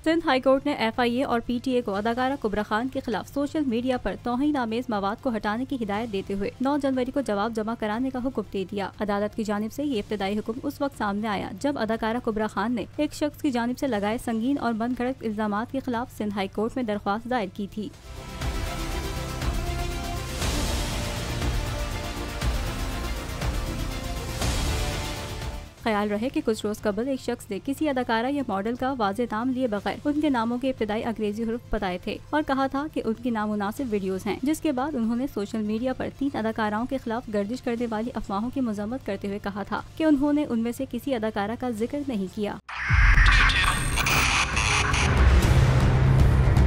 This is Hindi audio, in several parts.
सिंध हाई कोर्ट ने FIA और PTA को अदाकारा कुबरा खान के खिलाफ सोशल मीडिया पर तौहीन आमेज मवाद को हटाने की हिदायत देते हुए 9 जनवरी को जवाब जमा कराने का हुक्म दे दिया। अदालत की जानिब से ये इब्तदाई हुक्म उस वक्त सामने आया जब अदाकारा कुबरा खान ने एक शख्स की जानिब से लगाए संगीन और मनगढ़ंत इल्जामात के खिलाफ सिंध हाई कोर्ट में दरख्वास्त दायर की थी। ख्याल रहे कि कुछ रोज कबल एक शख्स ने किसी अदाकारा या मॉडल का वाज़े नाम लिए बगैर उनके नामों के इब्तदाई अंग्रेजी हुरूफ बताए थे और कहा था कि उनकी नामुनासिब वीडियोस हैं, जिसके बाद उन्होंने सोशल मीडिया पर 3 अदाकाराओं के खिलाफ गर्दिश करने वाली अफवाहों की मजम्मत करते हुए कहा था कि उन्होंने उनमें से किसी अदाकारा का जिक्र नहीं किया।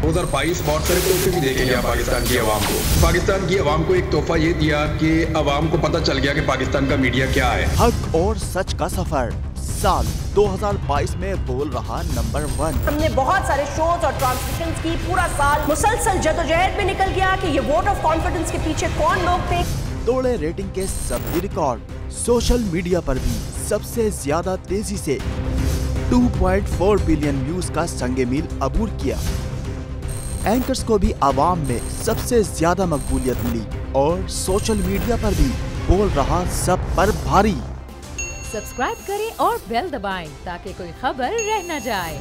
2022 बहुत सारे तोहफे भी देके गया पाकिस्तान की आवाम को। पाकिस्तान की आवाम को एक तोहफा ये दिया कि आवाम को पता चल गया कि पाकिस्तान का मीडिया क्या है। हक और सच का सफर साल 2022 में बोल रहा नंबर 1। हमने बहुत सारे शोज और ट्रांसमिशंस की, पूरा साल मुसलसल जदोजहद में निकल गया कि ये वोट ऑफ कॉन्फिडेंस के पीछे कौन लोग थे। तोड़े रेटिंग के सभी रिकॉर्ड। सोशल मीडिया पर भी सबसे ज्यादा तेजी से 2.4 बिलियन व्यूज का संगे मील अबूर किया। एंकर्स को भी आवाम में सबसे ज्यादा मकबूलियत मिली और सोशल मीडिया पर भी बोल रहा सब पर भारी। सब्सक्राइब करें और बेल दबाएं ताकि कोई खबर रह न जाए।